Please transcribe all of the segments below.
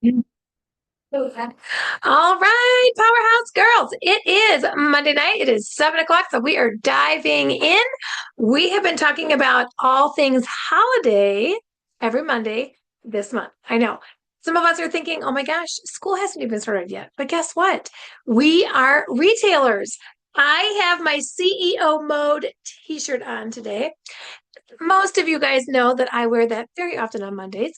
All right, Powerhouse Girls. It is Monday night. It is 7 o'clock, so we are diving in. We have been talking about all things holiday every Monday this month. I know. Some of us are thinking, oh my gosh, school hasn't even started yet. But guess what? We are retailers. I have my CEO mode t-shirt on today. Most of you guys know that I wear that very often on Mondays.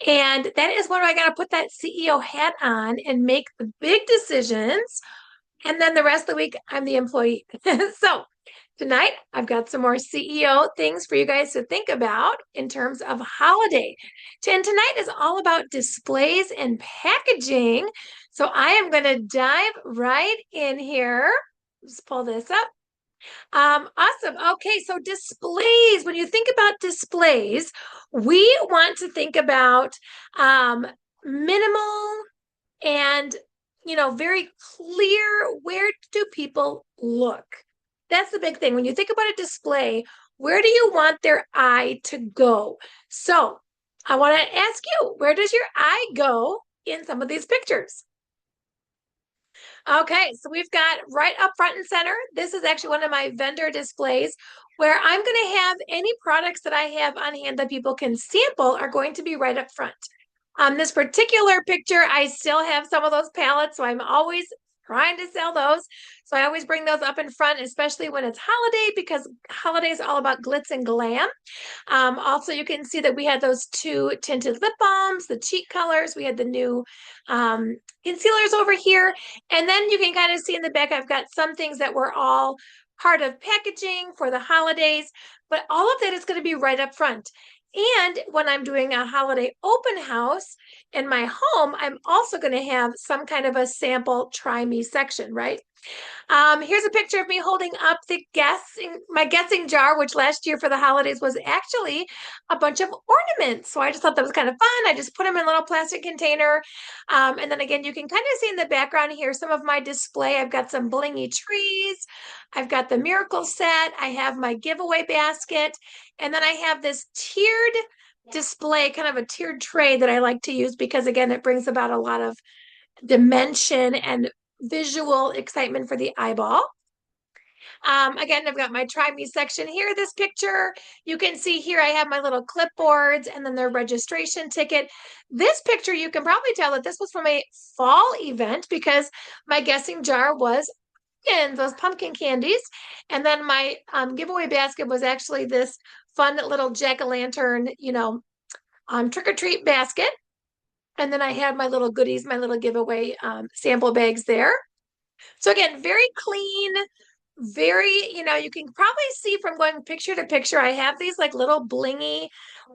And that is when I got to put that CEO hat on and make the big decisions. And then the rest of the week, I'm the employee. So tonight, I've got some more CEO things for you guys to think about in terms of holiday. And tonight is all about displays and packaging. So I am going to dive right in here. Just pull this up. Awesome. Okay, so displays. When you think about displays, we want to think about minimal and very clear. Where do people look? That's the big thing. When you think about a display, where do you want their eye to go? So I want to ask you, where does your eye go in some of these pictures? Okay, so we've got right up front and center. This is actually one of my vendor displays where I'm going to have any products that I have on hand that people can sample are going to be right up front. This particular picture, I still have some of those palettes, so I'm always trying to sell those. So I always bring those up in front, especially when it's holiday, because holiday is all about glitz and glam. Also, you can see that we had those two tinted lip balms, the cheek colors. We had the new concealers over here. And then you can kind of see in the back, I've got some things that were all part of packaging for the holidays, but all of that is going to be right up front. And when I'm doing a holiday open house in my home, I'm also going to have some kind of a sample try me section, right? Here's a picture of me holding up my guessing jar, which last year for the holidays was actually a bunch of ornaments. So I just thought that was kind of fun. I just put them in a little plastic container. And then again, you can kind of see in the background here some of my display. I've got some blingy trees. I've got the miracle set. I have my giveaway basket. And then I have this tiered display, kind of a tiered tray that I like to use because again, it brings about a lot of dimension and visual excitement for the eyeball. Again, I've got my Try Me section here. This picture, you can see here I have my little clipboards and then their registration ticket. This picture, you can probably tell that this was from a fall event because my guessing jar was in those pumpkin candies. And then my giveaway basket was actually this fun little jack-o'-lantern, trick-or-treat basket. And then I had my little goodies, my little giveaway sample bags there. So again, very clean, you can probably see from going picture to picture, I have these like little blingy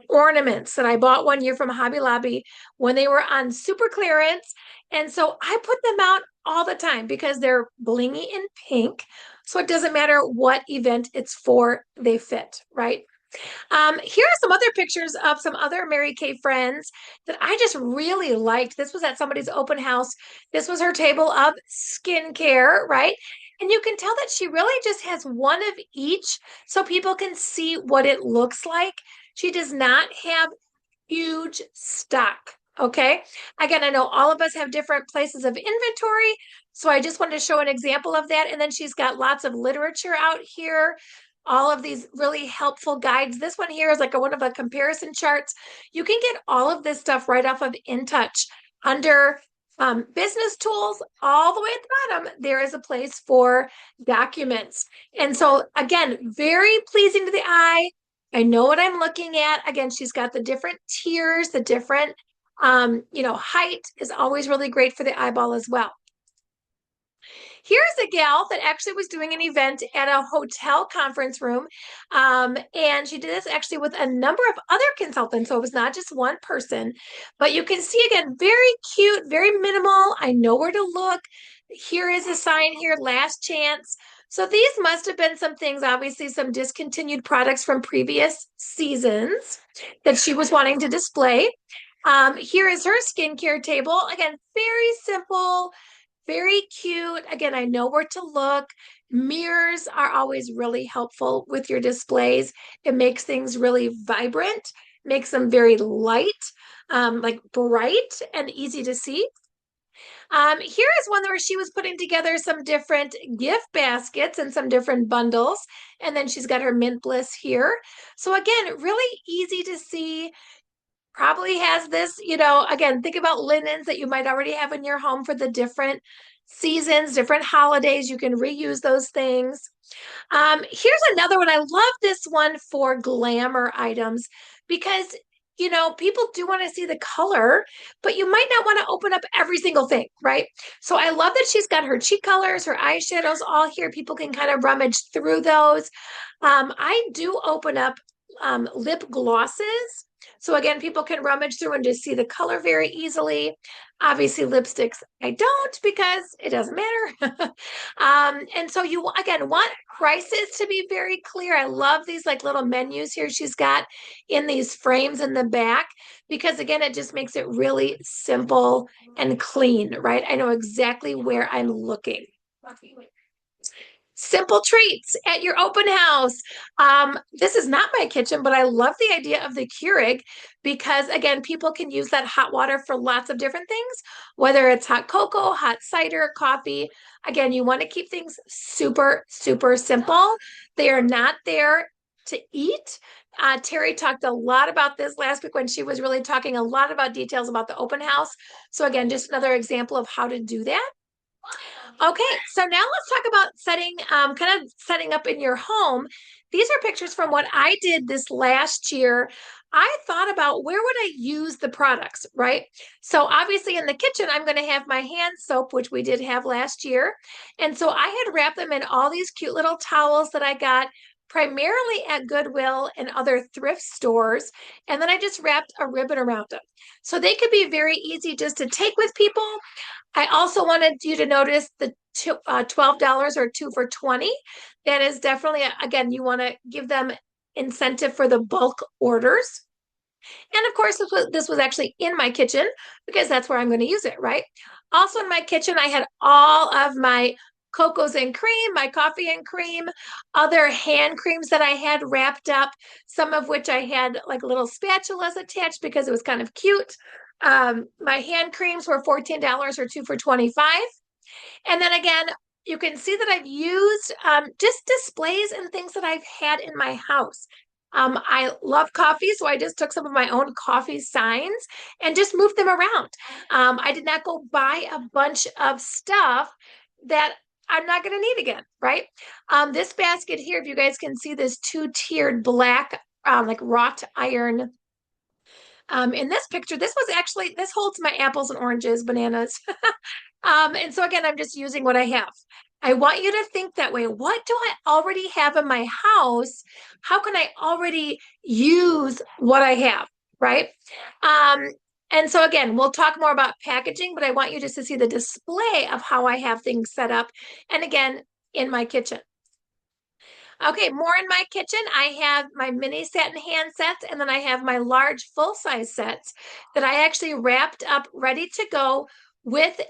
ornaments that I bought one year from Hobby Lobby when they were on super clearance. And so I put them out all the time because they're blingy and pink. So it doesn't matter what event it's for, they fit, right? Here are some other pictures of some other Mary Kay friends that I just really liked. This was at somebody's open house. This was her table of skincare, right? And you can tell that she really just has one of each so people can see what it looks like. She does not have huge stock. Okay. Again, I know all of us have different places of inventory. So I just wanted to show an example of that. And then she's got lots of literature out here, all of these really helpful guides. This one here is like one of the comparison charts. You can get all of this stuff right off of InTouch under business tools. All the way at the bottom, there is a place for documents. And so again, very pleasing to the eye. I know what I'm looking at. Again, she's got the different tiers, the different, height is always really great for the eyeball as well. Here's a gal that actually was doing an event at a hotel conference room. And she did this actually with a number of other consultants. So it was not just one person, but you can see again, very cute, very minimal. I know where to look. Here is a sign here, last chance. So these must have been some things, obviously some discontinued products from previous seasons that she was wanting to display. Here is her skincare table. Again, very simple, very cute. Again, I know where to look. Mirrors are always really helpful with your displays. It makes things really vibrant, makes them very light. like bright and easy to see. Here is one where she was putting together some different gift baskets and some different bundles. And then she's got her Mint Bliss here. So again, really easy to see. Probably has this, again, think about linens that you might already have in your home for the different seasons, different holidays. You can reuse those things. Here's another one. I love this one for glamour items because people do want to see the color, but you might not want to open up every single thing, right? So I love that she's got her cheek colors, her eyeshadows all here. People can kind of rummage through those. I do open up lip glosses. So again, people can rummage through and just see the color very easily. Obviously, lipsticks, I don't because it doesn't matter. And so you, again, want prices to be very clear. I love these like little menus here she's got in these frames in the back because again, it just makes it really simple and clean, right? I know exactly where I'm looking. Simple treats at your open house. This is not my kitchen, but I love the idea of the Keurig because, again, people can use that hot water for lots of different things, whether it's hot cocoa, hot cider, coffee. Again, you want to keep things super, super simple. They are not there to eat. Terry talked a lot about this last week when she was really talking a lot about details about the open house. So, again, just another example of how to do that. Okay, so now let's talk about kind of setting up in your home. These are pictures from what I did this last year. I thought about where would I use the products, right? So obviously in the kitchen, I'm going to have my hand soap, which we did have last year. And so I had wrapped them in all these cute little towels that I got primarily at Goodwill and other thrift stores. And then I just wrapped a ribbon around them. So they could be very easy just to take with people. I also wanted you to notice the $12 or 2 for $20. That is definitely, again, you want to give them incentive for the bulk orders. And of course, this was actually in my kitchen because that's where I'm going to use it, right? Also in my kitchen, I had all of my cocos and cream, my coffee and cream, other hand creams that I had wrapped up, some of which I had like little spatulas attached because it was kind of cute. My hand creams were $14 or 2 for $25. And then again, you can see that I've used just displays and things that I've had in my house. I love coffee, so I just took some of my own coffee signs and just moved them around. I did not go buy a bunch of stuff that I'm not going to need again, right? This basket here, if you guys can see this two-tiered black, like wrought iron in this picture, this holds my apples and oranges, bananas. And so again, I'm just using what I have. I want you to think that way. What do I already have in my house? How can I already use what I have, right? Um, and so again, we'll talk more about packaging, but I want you just to see the display of how I have things set up. And again, in my kitchen. Okay, more in my kitchen. I have my mini satin hand sets, and then I have my large full-size sets that I actually wrapped up ready to go with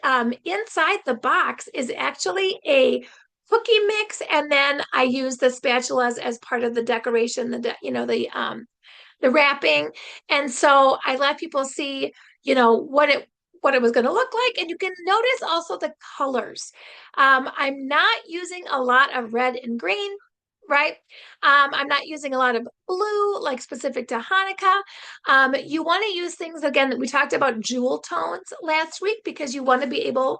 inside the box is actually a cookie mix, and then I use the spatulas as part of the decoration, the wrapping. And so I let people see, what it was going to look like. And you can notice also the colors. I'm not using a lot of red and green, right? I'm not using a lot of blue, like specific to Hanukkah. You want to use things, again, that we talked about jewel tones last week because you want to be able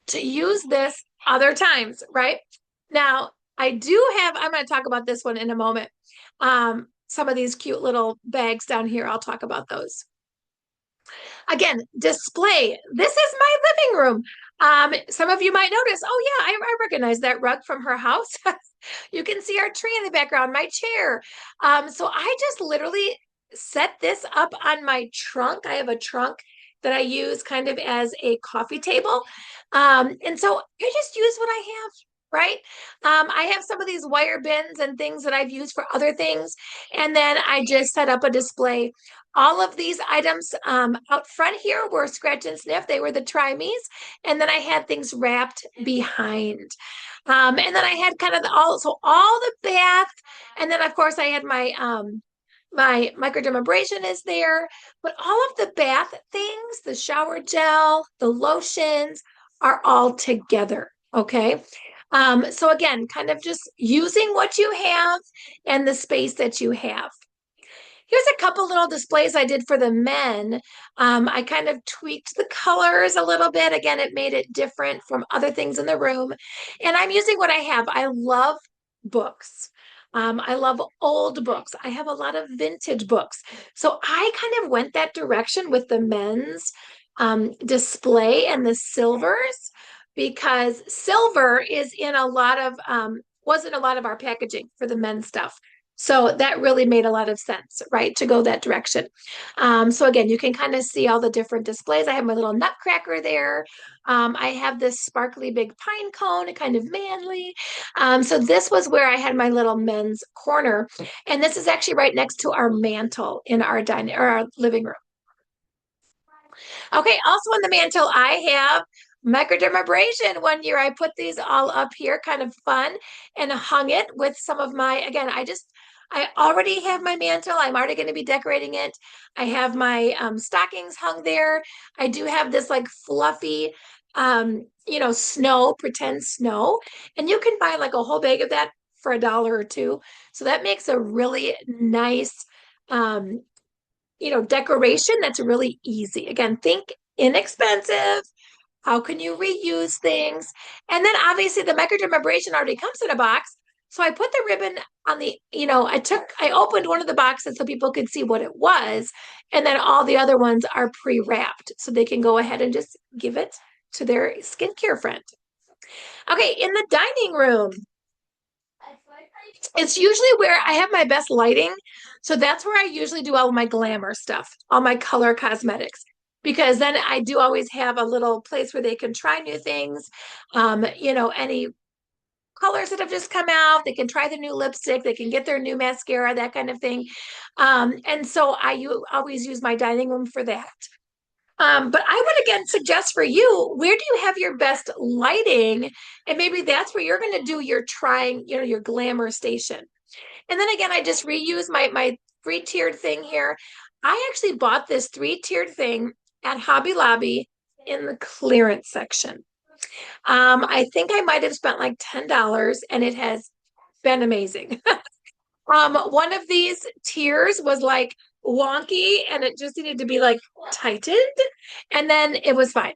to use this other times, right? Now, I'm going to talk about this one in a moment. Some of these cute little bags down here, I'll talk about those. Again, display. This is my living room. Some of you might notice, oh yeah, I recognize that rug from her house. You can see our tree in the background, my chair. So I just literally set this up on my trunk. I have a trunk that I use kind of as a coffee table. And so I just use what I have, right? I have some of these wire bins and things that I've used for other things. And then I just set up a display. All of these items out front here were Scratch and Sniff. They were the Try Me's. And then I had things wrapped behind. And then I had kind of all the bath. And then, of course, I had my My microdermabrasion is there, but all of the bath things, the shower gel, the lotions are all together. Okay. So again, kind of just using what you have and the space that you have. Here's a couple little displays I did for the men. I kind of tweaked the colors a little bit. Again, it made it different from other things in the room. And I'm using what I have. I love books. I love old books. I have a lot of vintage books. So I kind of went that direction with the men's display and the silvers because silver is in a lot of, wasn't a lot of our packaging for the men's stuff. So that really made a lot of sense, right, to go that direction. So again, you can kind of see all the different displays. I have my little nutcracker there. I have this sparkly big pine cone, kind of manly. So this was where I had my little men's corner. And this is actually right next to our mantle in our dining or our living room. Okay, also on the mantle, I have microdermabrasion. One year I put these all up here, kind of fun, and hung it with some of my, again, I already have my mantle. I'm already going to be decorating it. I have my stockings hung there. I do have this like fluffy, snow, pretend snow. And you can buy like a whole bag of that for $1 or two. So that makes a really nice, um, decoration that's really easy. Again, think inexpensive. How can you reuse things? And then obviously the microdermabrasion already comes in a box. So I put the ribbon on the, I opened one of the boxes so people could see what it was. And then all the other ones are pre-wrapped. So they can go ahead and just give it to their skincare friend. Okay, in the dining room, it's usually where I have my best lighting. So that's where I usually do all of my glamour stuff, all my color cosmetics, because then I do always have a little place where they can try new things. Any colors that have just come out, they can try the new lipstick, they can get their new mascara, that kind of thing. And so always use my dining room for that. But I would again suggest for you, where do you have your best lighting? And maybe that's where you're going to do your trying, your glamour station. And then again, I just reuse my three-tiered thing here. I actually bought this three-tiered thing at Hobby Lobby in the clearance section. I think I might have spent like $10 and it has been amazing. One of these tiers was like wonky and it just needed to be like tightened and then it was fine.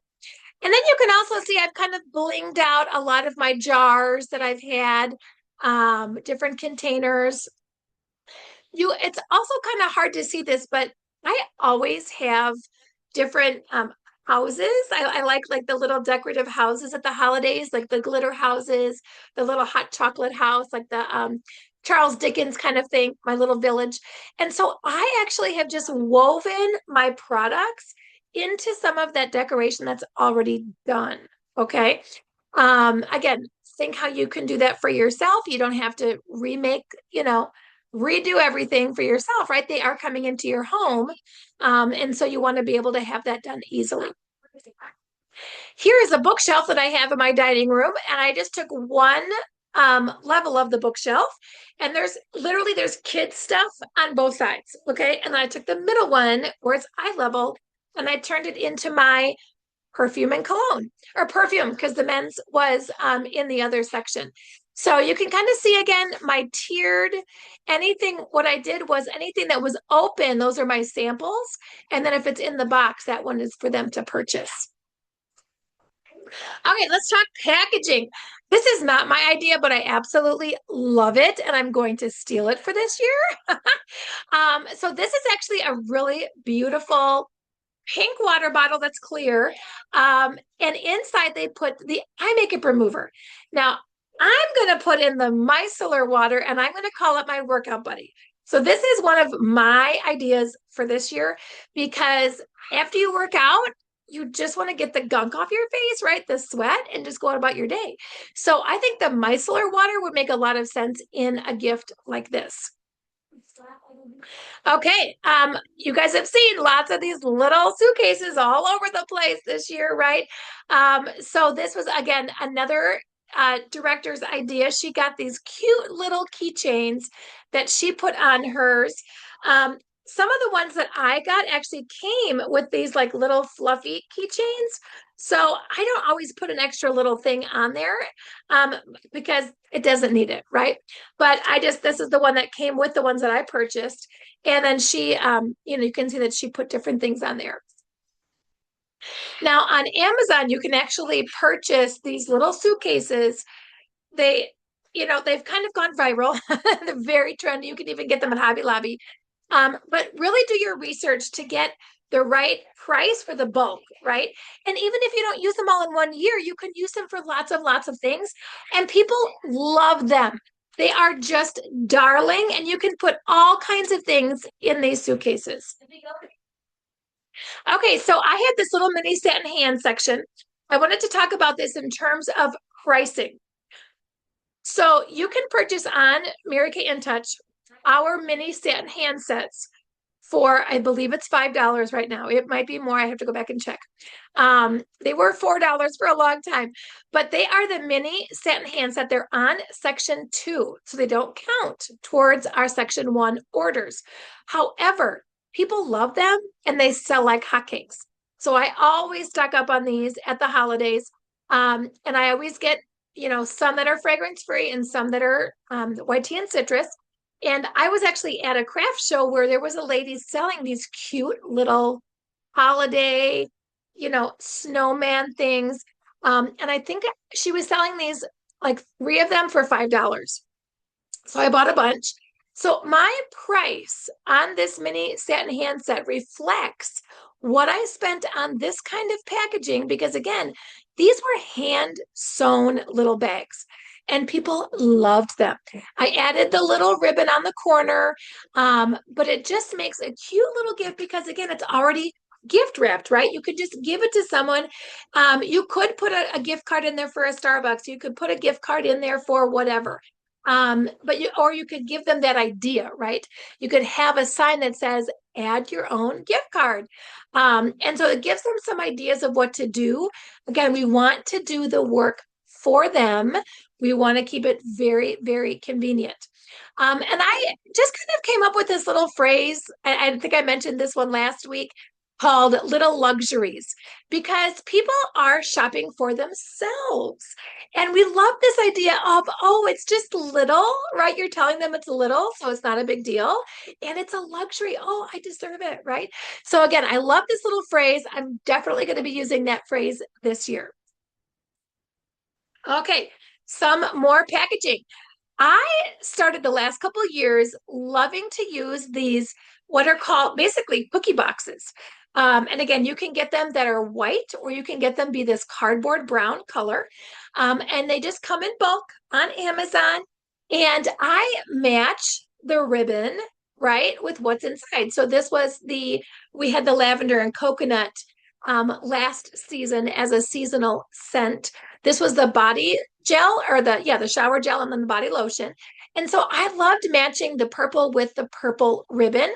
And then you can also see I've kind of blinged out a lot of my jars that I've had, different containers. It's also kind of hard to see this, but I always have different houses. I like the little decorative houses at the holidays, like the glitter houses, the little hot chocolate house, like the Charles Dickens kind of thing, my little village. And so I actually have just woven my products into some of that decoration that's already done. Okay. Again, think how you can do that for yourself. You don't have to remake, redo everything for yourself, right? They are coming into your home. And so you want to be able to have that done easily. Here is a bookshelf that I have in my dining room, and I just took one level of the bookshelf, and there's kids stuff on both sides, okay? And then I took the middle one where it's eye level, and I turned it into my perfume and cologne, or perfume because the men's was in the other section. So you can kind of see again my tiered anything. What I did was anything that was open, those are my samples. And then if it's in the box, that one is for them to purchase. Okay, let's talk packaging. This is not my idea, but I absolutely love it, and I'm going to steal it for this year. So this is actually a really beautiful pink water bottle that's clear. And inside they put the eye makeup remover. Now, I'm going to put in the micellar water and I'm going to call it my workout buddy. So this is one of my ideas for this year because after you work out, you just want to get the gunk off your face, right? The sweat and just go on about your day. So I think the micellar water would make a lot of sense in a gift like this. Okay, you guys have seen lots of these little suitcases all over the place this year, right? So this was again another director's idea. She got these cute little keychains that she put on hers. Some of the ones that I got actually came with these like little fluffy keychains. So I don't always put an extra little thing on there um, because it doesn't need it, right? But this is the one that came with the ones that I purchased. And then you can see that she put different things on there. Now on Amazon, you can actually purchase these little suitcases. They, they've kind of gone viral. They're very trendy. You can even get them at Hobby Lobby. But really do your research to get the right price for the bulk, right? And even if you don't use them all in 1 year, you can use them for lots of things. And people love them. They are just darling, and you can put all kinds of things in these suitcases. Okay, so I had this little mini satin hand section. I wanted to talk about this in terms of pricing. So you can purchase on Mary Kay InTouch our mini satin hand sets for, I believe it's $5 right now. It might be more. I have to go back and check. They were $4 for a long time, but they are the mini satin hand set. They're on section 2, so they don't count towards our section 1 orders. However, people love them and they sell like hotcakes. So I always stock up on these at the holidays. And I always get, some that are fragrance free and some that are white tea and citrus. And I was actually at a craft show where there was a lady selling these cute little holiday, snowman things. And I think she was selling these like 3 of them for $5. So I bought a bunch. So my price on this mini satin hand set reflects what I spent on this kind of packaging because again, these were hand sewn little bags and people loved them. I added the little ribbon on the corner, but it just makes a cute little gift because again, it's already gift wrapped, right? You could just give it to someone. You could put a gift card in there for a Starbucks. You could put a gift card in there for whatever. Or you could give them that idea, right? You could have a sign that says, add your own gift card. And so it gives them some ideas of what to do. Again, we want to do the work for them. We want to keep it very, very convenient. And I just kind of came up with this little phrase. I think I mentioned this one last week called Little Luxuries because people are shopping for themselves. And we love this idea of, oh, it's just little, right? You're telling them it's little, so it's not a big deal. And it's a luxury. Oh, I deserve it, right? So again, I love this little phrase. I'm definitely going to be using that phrase this year. Okay, some more packaging. I started the last couple of years loving to use these, what are called basically cookie boxes. And again, you can get them that are white or you can get them be this cardboard brown color. And they just come in bulk on Amazon. And I match the ribbon, right, with what's inside. So we had the lavender and coconut last season as a seasonal scent. This was the body gel or the shower gel and then the body lotion. And so I loved matching the purple with the purple ribbon.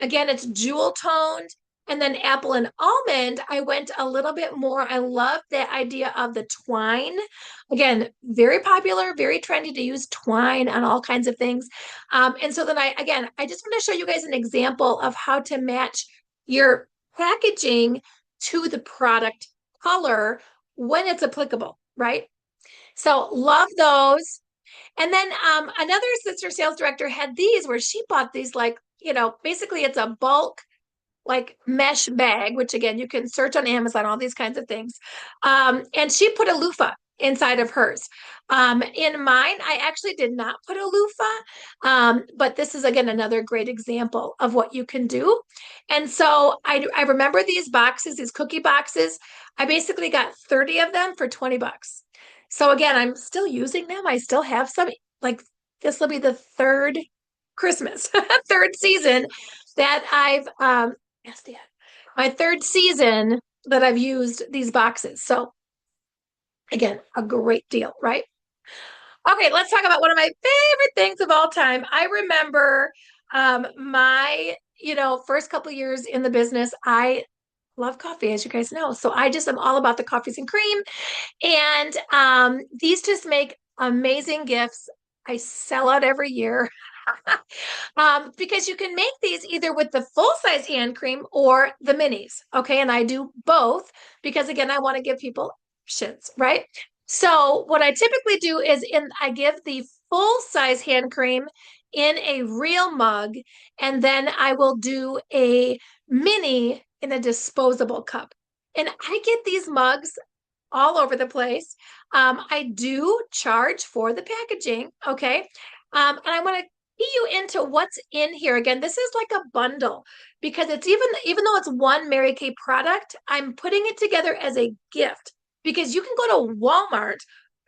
Again, it's jewel toned. And then apple and almond, I went a little bit more. I love the idea of the twine. Again, very popular, very trendy to use twine on all kinds of things. And so then I just want to show you guys an example of how to match your packaging to the product color when it's applicable, right? So love those. And then another sister sales director had these where she bought these like, basically it's a bulk like mesh bag, which again, you can search on Amazon, all these kinds of things. And she put a loofah inside of hers. In mine, I actually did not put a loofah, but this is again another great example of what you can do. And so I remember these boxes, these cookie boxes. I basically got 30 of them for $20. So again, I'm still using them. I still have some, like this will be the third Christmas, third season that I've yes, Dad. My third season that I've used these boxes. So again, a great deal, right? Okay, let's talk about one of my favorite things of all time. I remember my, first couple years in the business, I love coffee, as you guys know. So I just am all about the coffees and cream. And these just make amazing gifts. I sell out every year. Because you can make these either with the full-size hand cream or the minis. Okay. And I do both because again, I want to give people options, right? So what I typically do is I give the full-size hand cream in a real mug, and then I will do a mini in a disposable cup. And I get these mugs all over the place. I do charge for the packaging, okay? And I want to key you into what's in here. Again, this is like a bundle because it's even though it's one Mary Kay product, I'm putting it together as a gift because you can go to Walmart,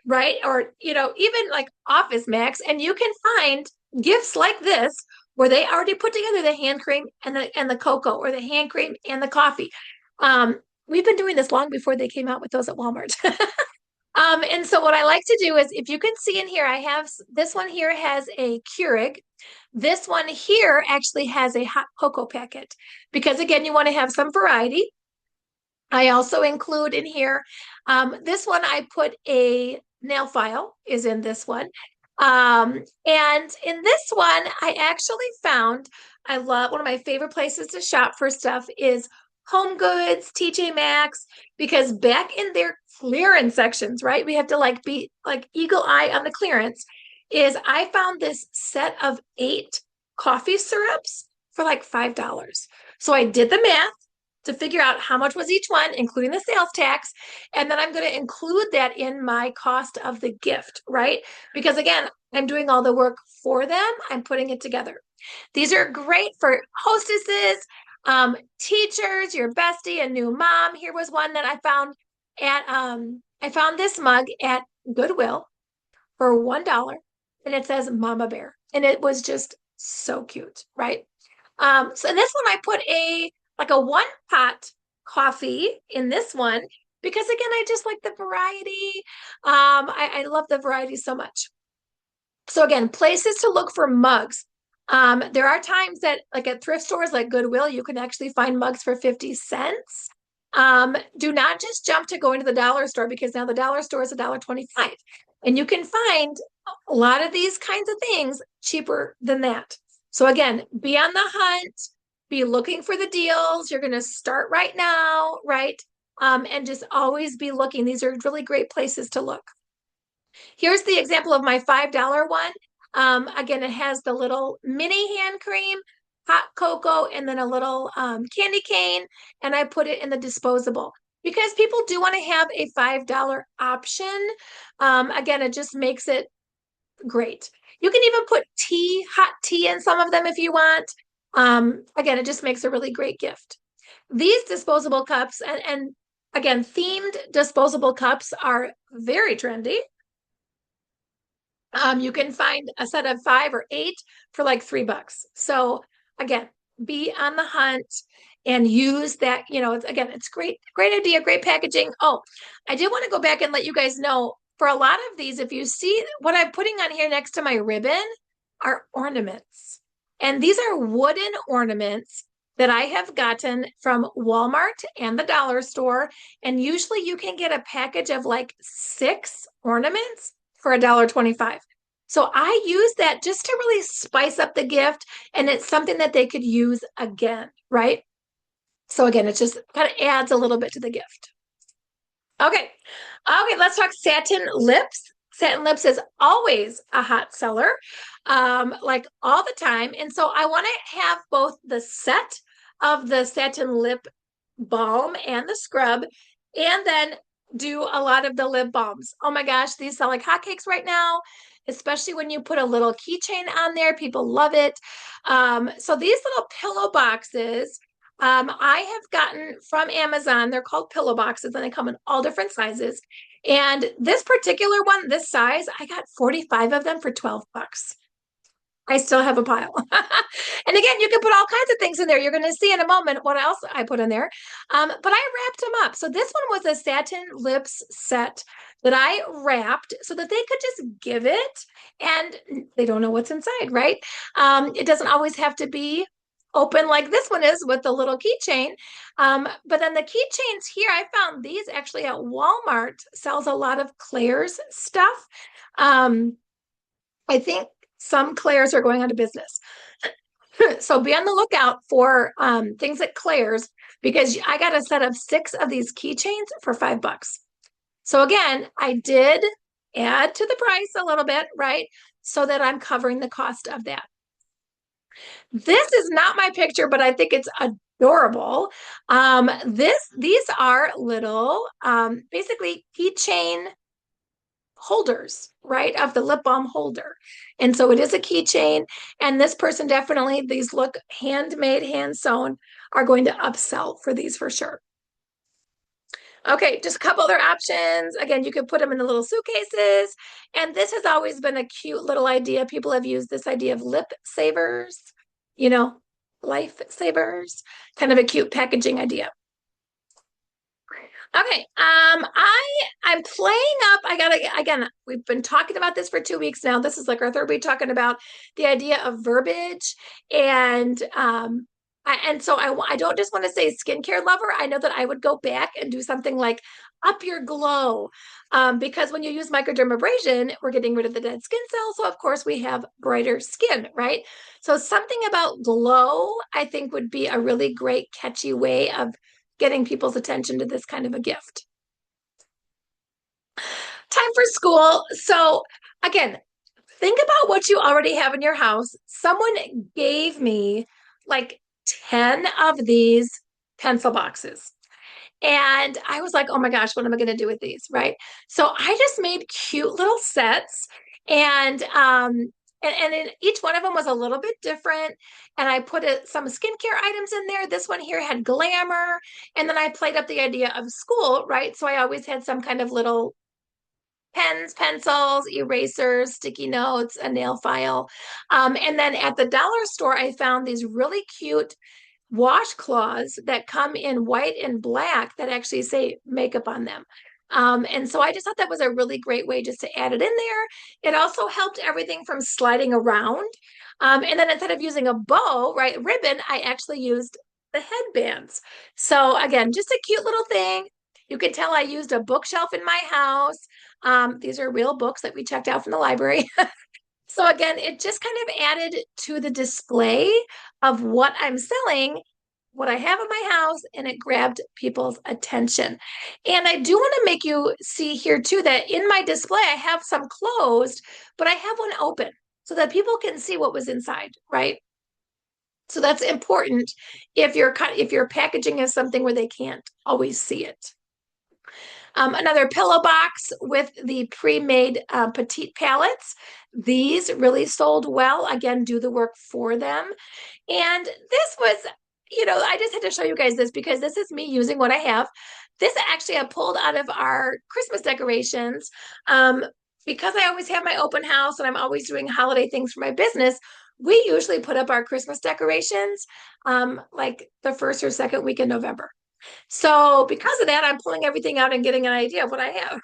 right? Or, even like Office Max, and you can find gifts like this where they already put together the hand cream and the cocoa, or the hand cream and the coffee. We've been doing this long before they came out with those at Walmart. And so what I like to do is, if you can see in here, I have this one here has a Keurig. This one here actually has a hot cocoa packet because again, you want to have some variety. I also include in here, this one I put a nail file is in this one. And in this one, I actually found, I love, one of my favorite places to shop for stuff is Home Goods, TJ Maxx, because back in their clearance sections, right? We have to be like eagle eye on the clearance. Is I found this set of 8 coffee syrups for like $5. So I did the math to figure out how much was each one, including the sales tax. And then I'm going to include that in my cost of the gift, right? Because again, I'm doing all the work for them. I'm putting it together. These are great for hostesses, teachers, your bestie, a new mom. Here was one that I found I found this mug at Goodwill for $1, and it says Mama Bear. And it was just so cute, right? So in this one, I put like a 1-pot coffee in this one because again, I just like the variety. I love the variety so much. So again, places to look for mugs. There are times that like at thrift stores like Goodwill, you can actually find mugs for 50 cents. Do not just jump to going to the dollar store because now the dollar store is $1.25. And you can find a lot of these kinds of things cheaper than that. So again, be on the hunt, be looking for the deals. You're going to start right now, right? And just always be looking. These are really great places to look. Here's the example of my $5 one. Again, it has the little mini hand cream, hot cocoa, and then a little candy cane. And I put it in the disposable because people do want to have a $5 option. Again, it just makes it great. You can even put hot tea in some of them if you want. Again, it just makes a really great gift. These disposable cups and again, themed disposable cups are very trendy. You can find a set of 5 or 8 for like $3. So again, be on the hunt and use that. It's great idea, great packaging. Oh, I did want to go back and let you guys know for a lot of these, if you see what I'm putting on here next to my ribbon are ornaments. And these are wooden ornaments that I have gotten from Walmart and the dollar store. And usually you can get a package of like 6 ornaments for $1.25. So I use that just to really spice up the gift, and it's something that they could use again, right? So again, it just kind of adds a little bit to the gift. Okay, let's talk satin lips. Satin lips is always a hot seller, like all the time. And so I want to have both the set of the satin lip balm and the scrub, and then do a lot of the lip balms. Oh my gosh, these sell like hotcakes right now, especially when you put a little keychain on there. People love it. So these little pillow boxes, I have gotten from Amazon. They're called pillow boxes and they come in all different sizes. And this particular one, this size, I got 45 of them for $12. I still have a pile. And again, you can put all kinds of things in there. You're going to see in a moment what else I put in there. But I wrapped them up. So this one was a satin lips set that I wrapped so that they could just give it and they don't know what's inside, right? It doesn't always have to be open like this one is with the little keychain. But then the keychains here, I found these actually at Walmart sells a lot of Claire's stuff. I think Some Claire's are going out of business. So be on the lookout for things at Claire's because I got a set of 6 of these keychains for $5. So again, I did add to the price a little bit, right? So that I'm covering the cost of that. This is not my picture, but I think it's adorable. These are little, basically keychain holders, right, of the lip balm holder. And so it is a keychain. And this person definitely, these look handmade, hand sewn, are going to upsell for these for sure. Okay, just a couple other options. Again, you could put them in the little suitcases. And this has always been a cute little idea. People have used this idea of lip savers, you know, life savers, kind of a cute packaging idea. Okay, I'm playing up. I gotta again. We've been talking about this for 2 weeks now. This is like our third week talking about the idea of verbiage, and so I don't just want to say skincare lover. I know that I would go back and do something like up your glow, because when you use microdermabrasion, we're getting rid of the dead skin cells. So of course we have brighter skin, right? So something about glow, I think, would be a really great catchy way of getting people's attention to this kind of a gift. Time for school. So again, think about what you already have in your house. Someone gave me like 10 of these pencil boxes. And I was like, oh my gosh, what am I going to do with these? Right. So I just made cute little sets and each one of them was a little bit different. And I put some skincare items in there. This one here had glamour. And then I played up the idea of school, right? So I always had some kind of little pens, pencils, erasers, sticky notes, a nail file. And then at the dollar store, I found these really cute washcloths that come in white and black that actually say makeup on them. And so I just thought that was a really great way just to add it in there. It also helped everything from sliding around. And then instead of using a bow, right, ribbon, I actually used the headbands. So again, just a cute little thing. You can tell I used a bookshelf in my house. These are real books that we checked out from the library. So again, it just kind of added to the display of what I'm selling, what I have in my house, and it grabbed people's attention. And I do want to make you see here too that in my display, I have some closed, but I have one open so that people can see what was inside, right? So that's important if your packaging is something where they can't always see it. Another pillow box with the pre-made petite palettes. These really sold well. Again, do the work for them. And this was, I just had to show you guys this because this is me using what I have. This actually I pulled out of our Christmas decorations. Because I always have my open house and I'm always doing holiday things for my business, we usually put up our Christmas decorations like the first or second week in November. So because of that, I'm pulling everything out and getting an idea of what I have.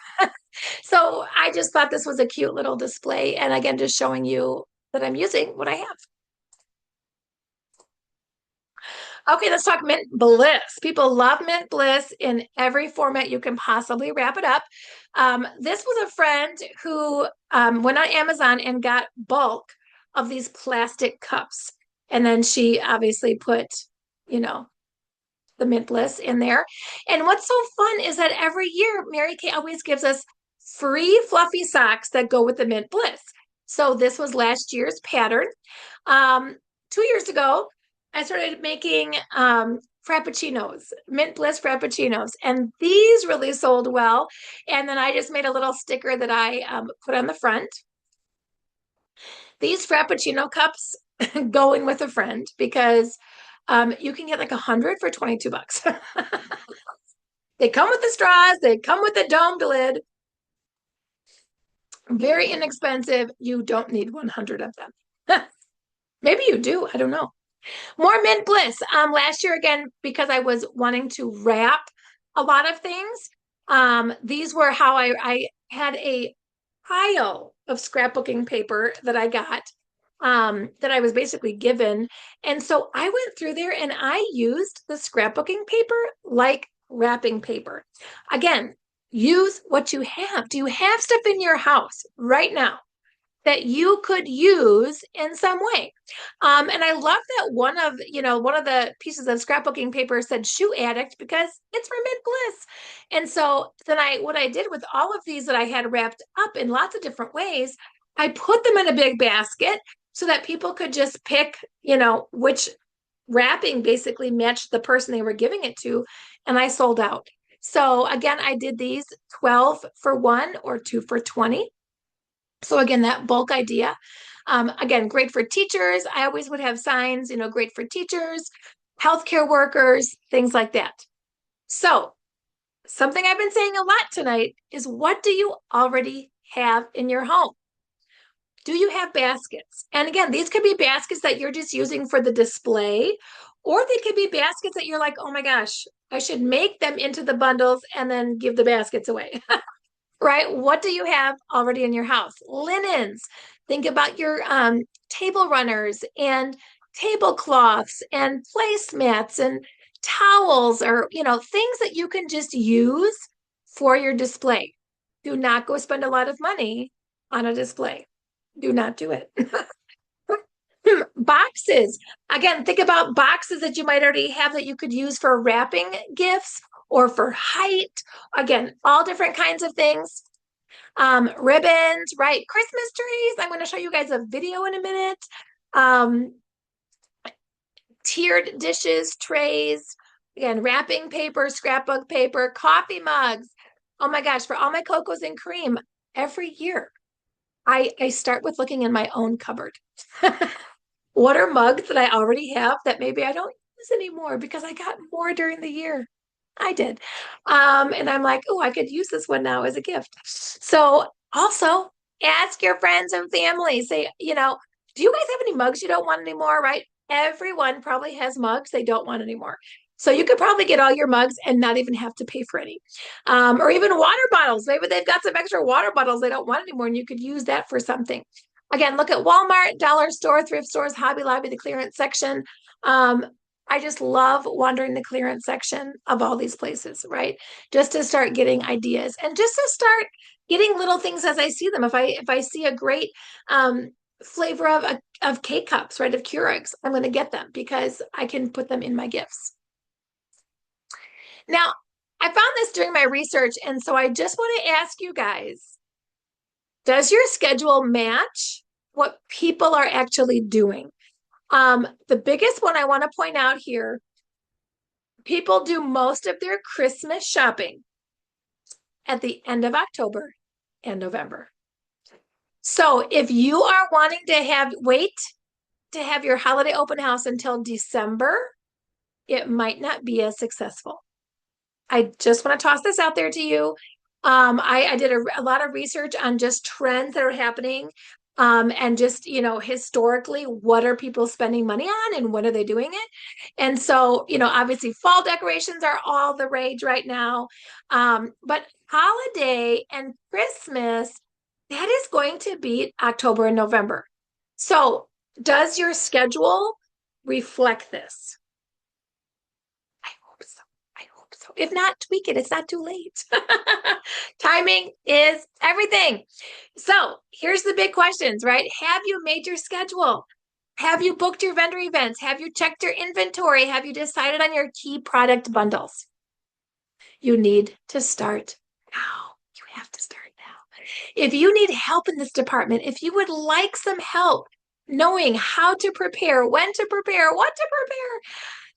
So I just thought this was a cute little display. And again, just showing you that I'm using what I have. Okay, let's talk Mint Bliss. People love Mint Bliss in every format you can possibly wrap it up. This was a friend who went on Amazon and got bulk of these plastic cups. And then she obviously put, you know, the Mint Bliss in there. And what's so fun is that every year Mary Kay always gives us free fluffy socks that go with the Mint Bliss. So this was last year's pattern. 2 years ago, I started making frappuccinos, Mint Bliss frappuccinos, and these really sold well. And then I just made a little sticker that I put on the front. These frappuccino cups go in with a friend because you can get like 100 for $22. They come with the straws, they come with the domed lid. Very inexpensive. You don't need 100 of them. Maybe you do. I don't know. More Mint Bliss. Last year, again, because I was wanting to wrap a lot of things, these were how I had a pile of scrapbooking paper that I got that I was basically given. And so I went through there and I used the scrapbooking paper like wrapping paper. Again, use what you have. Do you have stuff in your house right now that you could use in some way. And I love that one of the pieces of scrapbooking paper said shoe addict because it's for Mint Bliss. And so then what I did with all of these that I had wrapped up in lots of different ways, I put them in a big basket so that people could just pick, which wrapping basically matched the person they were giving it to. And I sold out. So again, I did these 12 for one or 2 for 20. So again, that bulk idea. Again, great for teachers. I always would have signs, great for teachers, healthcare workers, things like that. So something I've been saying a lot tonight is what do you already have in your home? Do you have baskets? And again, these could be baskets that you're just using for the display, or they could be baskets that you're like, oh my gosh, I should make them into the bundles and then give the baskets away. Right? What do you have already in your house? Linens. Think about your table runners and tablecloths and placemats and towels or, things that you can just use for your display. Do not go spend a lot of money on a display. Do not do it. Boxes. Again, think about boxes that you might already have that you could use for wrapping gifts or for height. Again, all different kinds of things. Ribbons, right? Christmas trees. I'm going to show you guys a video in a minute. Tiered dishes, trays, again, wrapping paper, scrapbook paper, coffee mugs. Oh my gosh, for all my cocos and cream, every year I start with looking in my own cupboard. What are mugs that I already have that maybe I don't use anymore because I got more during the year? I did. And I'm like, oh, I could use this one now as a gift. So also ask your friends and family, say, do you guys have any mugs you don't want anymore? Right? Everyone probably has mugs they don't want anymore. So you could probably get all your mugs and not even have to pay for any. Or even water bottles. Maybe they've got some extra water bottles they don't want anymore, and you could use that for something. Again, look at Walmart, dollar store, thrift stores, Hobby Lobby, the clearance section. I just love wandering the clearance section of all these places, right? Just to start getting ideas and just to start getting little things as I see them. If I see a great flavor of K-Cups, right, of Keurigs, I'm going to get them because I can put them in my gifts. Now, I found this during my research, and so I just want to ask you guys, does your schedule match what people are actually doing? The biggest one I want to point out here, people do most of their Christmas shopping at the end of October and November. So if you are wanting to wait to have your holiday open house until December, it might not be as successful. I just want to toss this out there to you. I did a lot of research on just trends that are happening and just, historically, what are people spending money on and when are they doing it? And so, obviously, fall decorations are all the rage right now. But holiday and Christmas, that is going to be October and November. So, does your schedule reflect this? If not, tweak it. It's not too late. Timing is everything. So here's the big questions, right? Have you made your schedule? Have you booked your vendor events? Have you checked your inventory? Have you decided on your key product bundles? You need to start now. You have to start now. If you need help in this department, if you would like some help knowing how to prepare, when to prepare, what to prepare,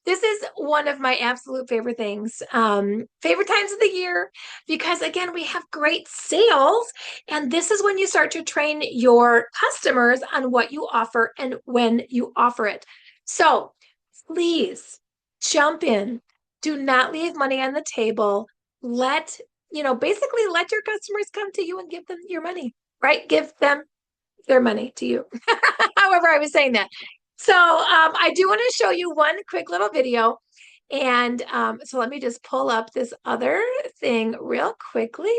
this is one of my absolute favorite things, favorite times of the year, because again, we have great sales. And this is when you start to train your customers on what you offer and when you offer it. So please jump in. Do not leave money on the table. Basically let your customers come to you and give them your money, right? Give them their money to you. However, I was saying that. So I do want to show you one quick little video. And so let me just pull up this other thing real quickly.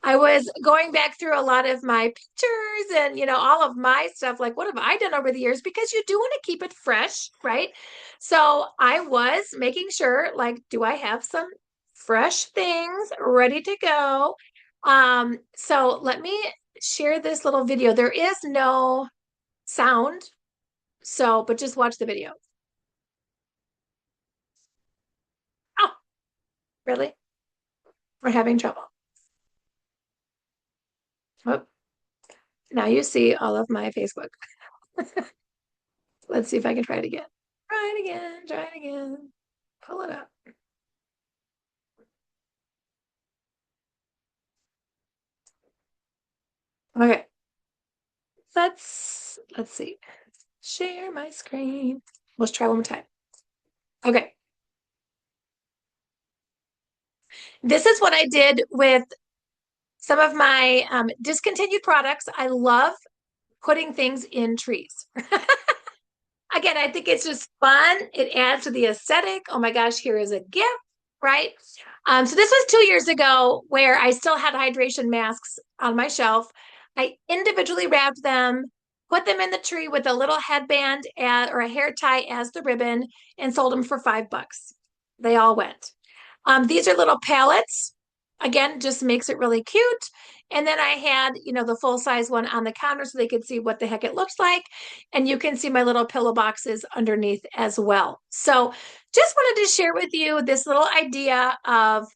I was going back through a lot of my pictures and, all of my stuff. Like, what have I done over the years? Because you do want to keep it fresh, right? So I was making sure, like, do I have some fresh things ready to go? So let me share this little video. There is no sound, so, but just watch the video. Oh, really? We're having trouble. Oh, now you see all of my Facebook. Let's see if I can try it again. Try it again, try it again. Pull it up. Okay. Let's see. Share my screen. Let's try one more time. Okay. This is what I did with some of my discontinued products. I love putting things in trees. Again, I think it's just fun. It adds to the aesthetic. Oh my gosh, here is a gift, right? So this was 2 years ago where I still had hydration masks on my shelf. I individually wrapped them, put them in the tree with a little headband or a hair tie as the ribbon, and sold them for $5. They all went. These are little pallets. Again, just makes it really cute. And then I had, the full size one on the counter so they could see what the heck it looks like. And you can see my little pillow boxes underneath as well. So just wanted to share with you this little idea of,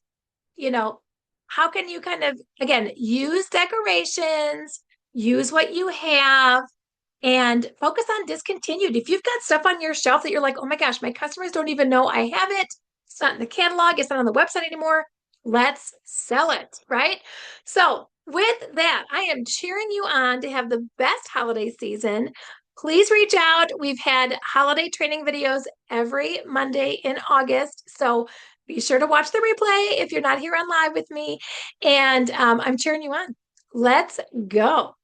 you know, how can you kind of, again, use decorations, use what you have, and focus on discontinued. If you've got stuff on your shelf that you're like, oh my gosh, my customers don't even know I have it, it's not in the catalog, it's not on the website anymore, let's sell it, right? So, with that, I am cheering you on to have the best holiday season. Please reach out. We've had holiday training videos every Monday in August. So, be sure to watch the replay if you're not here on live with me. And I'm cheering you on. Let's go.